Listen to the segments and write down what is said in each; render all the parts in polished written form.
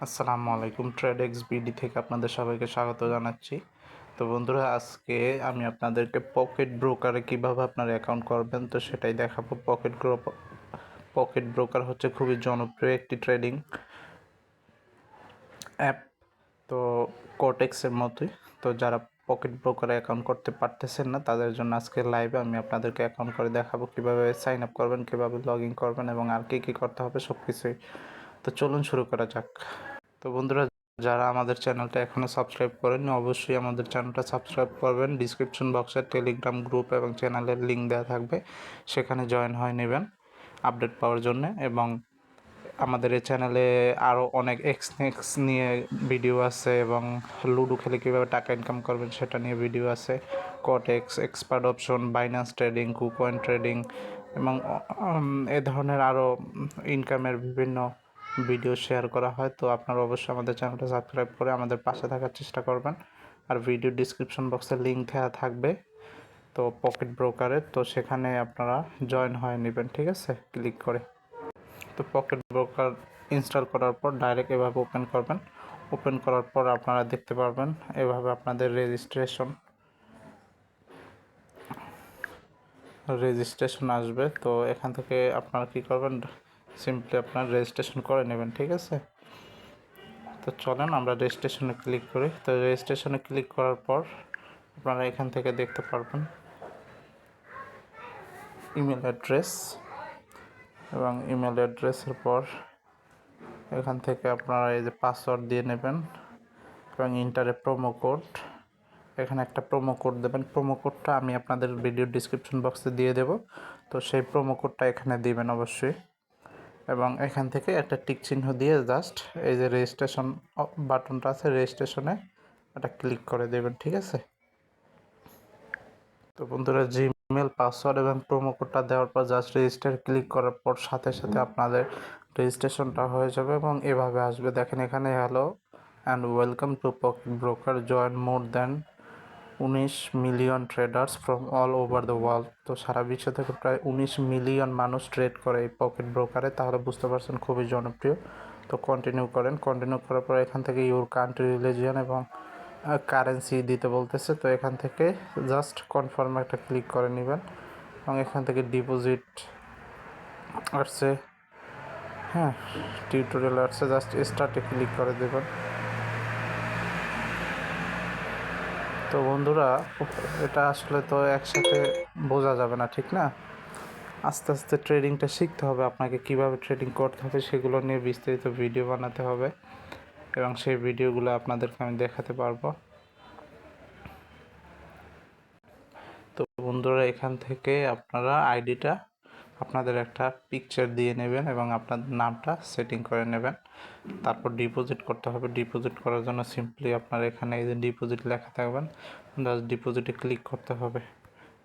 আসসালামু আলাইকুম। Tradex BD থেকে আপনাদের সবাইকে স্বাগত জানাচ্ছি। তো বন্ধুরা, আজকে আমি আপনাদেরকে পকেট ব্রোকারে কিভাবে আপনার অ্যাকাউন্ট করবেন তো সেটাই দেখাবো। পকেট ব্রোকার হচ্ছে খুবই জনপ্রিয় একটি ট্রেডিং অ্যাপ। তো কোটেক্সের মতোই। তো যারা পকেট ব্রোকারে অ্যাকাউন্ট করতে পারতেছেন না তাদের জন্য আজকে লাইভে আমি আপনাদেরকে অ্যাকাউন্ট করে দেখাবো কীভাবে সাইন আপ করবেন, কীভাবে লগ ইন করবেন এবং আর কী করতে হবে সব কিছুই। তো চলুন শুরু করা যাক। তো বন্ধুরা, যারা আমাদের চ্যানেলটা এখনও সাবস্ক্রাইব করেননি অবশ্যই আমাদের চ্যানেলটা সাবস্ক্রাইব করবেন। ডিসক্রিপশন বক্সে টেলিগ্রাম গ্রুপ এবং চ্যানেলের লিঙ্ক দেওয়া থাকবে, সেখানে জয়েন হয়ে নেবেন আপডেট পাওয়ার জন্য। এবং আমাদের এই চ্যানেলে আরও অনেক এক্সনেক্স নিয়ে ভিডিও আছে এবং লুডো খেলে কীভাবে টাকা ইনকাম করবেন সেটা নিয়ে ভিডিও আছে। Quotex, expert option, Binance trading, KuCoin trading এবং এ ধরনের আরও ইনকামের বিভিন্ন ভিডিও শেয়ার করা হয়। তো আপনারা অবশ্যই আমাদের চ্যানেলটা সাবস্ক্রাইব করে আমাদের পাশে থাকার চেষ্টা করবেন। আর ভিডিও ডিসক্রিপশন বক্সে লিঙ্ক দেওয়া থাকবে তো পকেট ব্রোকারের, তো সেখানে আপনারা জয়েন হয়ে নেবেন, ঠিক আছে, ক্লিক করে। তো পকেট ব্রোকার ইনস্টল করার পর ডাইরেক্ট এভাবে ওপেন করবেন। ওপেন করার পর আপনারা দেখতে পারবেন এভাবে আপনাদের রেজিস্ট্রেশন আসবে। তো এখান থেকে আপনারা কী করবেন, সিম্পলি আপনার রেজিস্ট্রেশন করে নেবেন, ঠিক আছে। তো চলেন আমরা রেজিস্ট্রেশনে ক্লিক করি। তো রেজিস্ট্রেশনে ক্লিক করার পর আপনারা এখান থেকে দেখতে পারবেন ইমেল অ্যাড্রেস, এবং ইমেল অ্যাড্রেসের পর এখান থেকে আপনারা এই যে পাসওয়ার্ড দিয়ে নেবেন এবং ইন্টারে প্রোমো কোড, এখানে একটা প্রোমো কোড দেবেন। প্রোমো কোডটা আমি আপনাদের ভিডিও ডিসক্রিপশন বক্সে দিয়ে দেব, তো সেই প্রোমো কোডটা এখানে দিবেন অবশ্যই। এবং এখান থেকে একটা টিক চিহ্ন দিয়ে জাস্ট এই যে রেজিস্ট্রেশন বাটনটা আছে, রেজিস্ট্রেশনে এটা ক্লিক করে দেবেন, ঠিক আছে। তো বন্ধুরা, জিমেল পাসওয়ার্ড এবং প্রোমো কোডটা দেওয়ার পর জাস্ট রেজিস্টার ক্লিক করার পর সাথে সাথে আপনাদের রেজিস্ট্রেশনটা হয়ে যাবে এবং এভাবে আসবে। দেখেন এখানে hello and welcome to pocket broker, join more than 19 million traders from all over the world. তো সারা বিশ্ব থেকে প্রায় 19 মিলিয়ন মানুষ ট্রেড করে এই পকেট ব্রোকারে, তাহলে বুঝতে পারছেন খুবই জনপ্রিয়। তো কন্টিনিউ করেন। কন্টিনিউ করার পর এখান থেকে ইউর কান্ট্রি, রিলিজিয়ন এবং কারেন্সি দিতে বলতেছে। তো এখান থেকে জাস্ট কনফার্ম একটা ক্লিক করে নেবেন এবং এখান থেকে ডিপোজিট আসছে, হ্যাঁ, টিউটোরিয়াল আসছে, জাস্ট স্টার্টে ক্লিক করে দেবেন। তো বন্ধুরা, এটা আসলে তো একসাথে বোঝা যাবে না, ঠিক না? আস্তে আস্তে ট্রেডিংটা শিখতে হবে আপনাকে, কিভাবে ট্রেডিং করতে হবে সেগুলো নিয়ে বিস্তারিত ভিডিও বানাতে হবে এবং সেই ভিডিওগুলো আপনাদেরকে আমি দেখাতে পারবো। তো বন্ধুরা, এখান থেকে আপনারা আইডিটা আপনাদের একটা পিকচার দিয়ে নেবেন এবং আপনাদের নামটা সেটিং করে নেবেন। তারপর ডিপোজিট করতে হবে। ডিপোজিট করার জন্য সিম্পলি আপনার এখানে এই যে ডিপোজিট লেখা থাকবেন, জাস্ট ডিপোজিটে ক্লিক করতে হবে,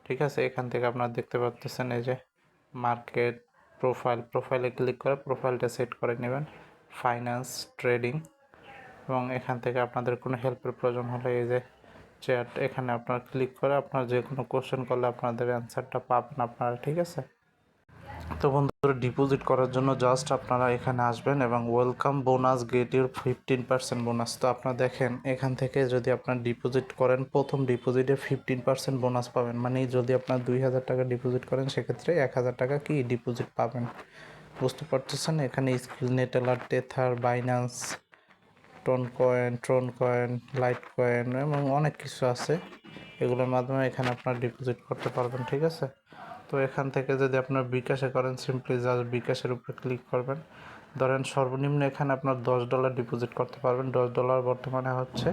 ঠিক আছে। এখান থেকে আপনারা দেখতে পাচ্ছেন এই যে মার্কেট প্রোফাইলে ক্লিক করে প্রোফাইলটা সেট করে নেবেন, ফাইন্যান্স ট্রেডিং। এবং এখান থেকে আপনাদের কোনো হেল্পের প্রয়োজন হলে এই যে চ্যাট, এখানে আপনার ক্লিক করে আপনার যে কোনো কোশ্চেন করলে আপনাদের অ্যান্সারটা পাবেন আপনারা, ঠিক আছে। তো বন্ধুরা, ডিপোজিট করার জন্য জাস্ট আপনারা এখানে আসবেন এবং welcome bonus get your 15% bonus. তো আপনারা দেখেন এখান থেকে যদি আপনার ডিপোজিট করেন প্রথম ডিপোজিটে 15% বোনাস পাবেন। মানে যদি আপনার 2000 টাকা ডিপোজিট করেন সেক্ষেত্রে 1000 টাকা কি ডিপোজিট পাবেন, বুঝতে পারতেছেন। এখানে skill, Neteller, Tether, Binance, Tron coin, light coin এবং অনেক কিছু আছে, এগুলোর মাধ্যমে এখানে আপনার ডিপোজিট করতে পারবেন, ঠিক আছে। তো এখান থেকে যদি আপনার বিকাশে করেন সিম্পলি জাস্ট বিকাশের উপরে ক্লিক করবেন। ধরেন সর্বনিম্ন এখানে আপনার $10 ডিপোজিট করতে পারবেন। $10 বর্তমানে হচ্ছে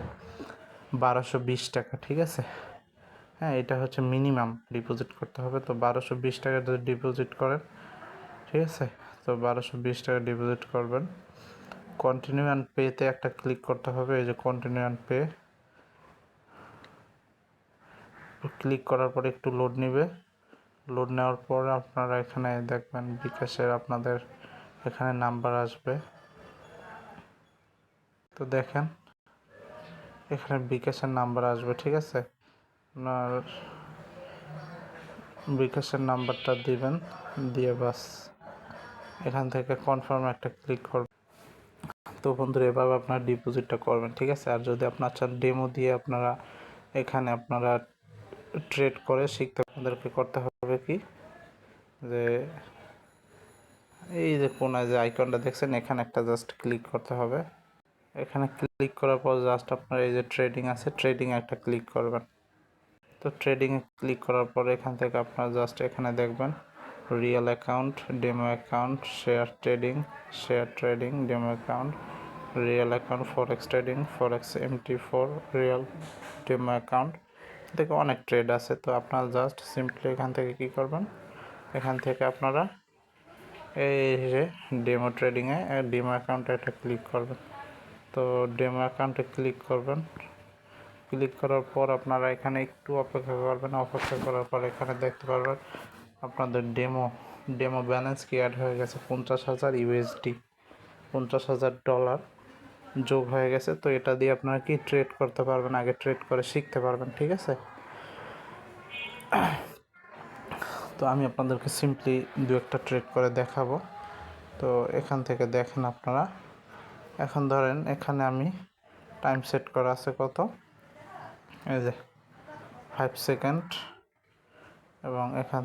1220 টাকা, ঠিক আছে। হ্যাঁ, এটা হচ্ছে মিনিমাম ডিপোজিট করতে হবে। তো 1220 টাকা যদি ডিপোজিট করেন, ঠিক আছে, তো 1220 টাকা ডিপোজিট করবেন। কন্টিনিউ অ্যান্ড পেতে একটা ক্লিক করতে হবে, এই যে কন্টিনিউ অ্যান্ড পে ক্লিক করার পরে একটু লোড নেবে। লোড নেওয়ার পর আপনারা এখানে দেখবেন বিকাশের আপনাদের এখানে নাম্বার আসবে। তো দেখেন এখানে বিকাশের নাম্বার আসবে, ঠিক আছে। আপনার বিকাশের নাম্বারটা দিবেন, দিয়ে বাস এখান থেকে কনফার্ম একটা ক্লিক করবেন। তো বন্ধুরা এভাবে আপনারা ডিপোজিটটা করবেন, ঠিক আছে। আর যদি আপনার চান ডেমো দিয়ে আপনারা এখানে আপনারা ট্রেড করে শিখতে, আপনাদেরকে করতে হবে কি, যে এই যে কোনায় যে আইকনটা দেখছেন এখানে একটা জাস্ট ক্লিক করতে হবে। এখানে ক্লিক করার পর জাস্ট আপনার এই যে ট্রেডিং আছে, ট্রেডিং একটা ক্লিক করবেন। তো ট্রেডিংয়ে ক্লিক করার পর এখান থেকে আপনারা জাস্ট এখানে দেখবেন real account, demo account, share trading, demo account, real account, forex trading, forex MT4, real, demo account থেকে অনেক ট্রেড আছে। তো আপনারা জাস্ট সিম্পলি এখান থেকে কি করবেন, এখান থেকে আপনারা এই যে ডেমো ট্রেডিংয়ে ডেমো অ্যাকাউন্টে একটা ক্লিক করবেন। তো ডেমো অ্যাকাউন্টে ক্লিক করবেন, ক্লিক করার পর আপনারা এখানে একটু অপেক্ষা করবেন। অপেক্ষা করার পর এখানে দেখতে পারবেন আপনাদের ডেমো ব্যালেন্স কি অ্যাড হয়ে গেছে, 50,000 USD, $50,000 যোগ হয়ে গেছে। তো এটা দিয়ে আপনারা কি ট্রেড করতে পারবেন, আগে ট্রেড করে শিখতে পারবেন, ঠিক আছে। তো আমি আপনাদেরকে সিম্পলি দু একটা ট্রেড করে দেখাবো। তো এখান থেকে দেখেন আপনারা, এখন ধরেন এখানে আমি টাইম সেট করা আছে কত, এই যে 5 সেকেন্ড, এবং এখান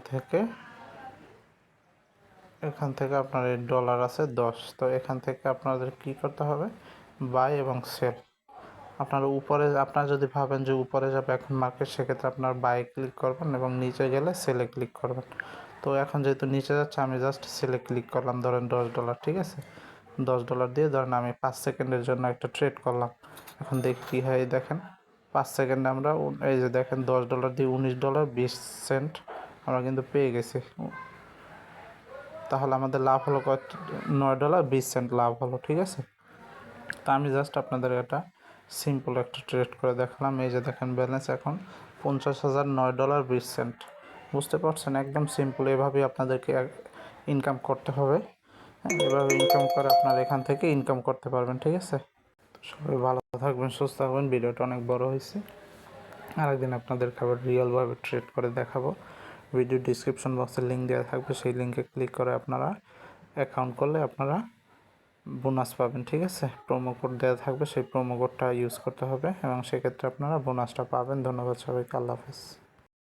থেকে আপনার এই ডলার আছে 10। তো এখান থেকে আপনাদের কি করতে হবে, বাই এবং সেল। আপনারা উপরে, আপনারা যদি ভাবেন যে উপরে যাবে এখন মার্কেট, সেক্ষেত্রে আপনার বাই ক্লিক করবেন এবং নিচে গেলে সেলে ক্লিক করবেন। তো এখন যেহেতু নিচে যাচ্ছে আমি জাস্ট সেলে ক্লিক করলাম, ধরেন $10, ঠিক আছে। $10 দিয়ে ধরেন আমি 5 সেকেন্ডের জন্য একটা ট্রেড করলাম। এখন দেখি কী হয়, দেখেন 5 সেকেন্ডে আমরা এই যে দেখেন $10 দিয়ে $19.20 আমরা কিন্তু পেয়ে গেছি। তাহলে আমাদের লাভ হলো কত, $9.20 লাভ হলো, ঠিক আছে। তা আমি জাস্ট আপনাদের এটা সিম্পল একটা ট্রেড করে দেখালাম। এই যে দেখেন ব্যালেন্স এখন $50,009.20। বুঝতে পারছেন, একদম সিম্পল। এভাবেই আপনাদেরকে ইনকাম করতে হবে। এভাবে ইনকাম করে আপনারা এখান থেকে ইনকাম করতে পারবেন, ঠিক আছে। সবাই ভালো থাকবেন, সুস্থ থাকবেন। ভিডিওটা অনেক বড় হয়েছে, আরেকদিন আপনাদেরকে আবার রিয়েলভাবে ট্রেড করে দেখাবো। ভিডিও ডিসক্রিপশন বক্সে লিঙ্ক দেওয়া থাকবে, সেই লিঙ্কে ক্লিক করে আপনারা অ্যাকাউন্ট করলে আপনারা বোনাস পাবেন, ঠিক আছে। প্রোমো কোড দেওয়া থাকবে, সেই প্রোমো কোডটা ইউজ করতে হবে এবং সেক্ষেত্রে আপনারা বোনাসটা পাবেন। ধন্যবাদ সবাইকে, আল্লাহ হাফেজ।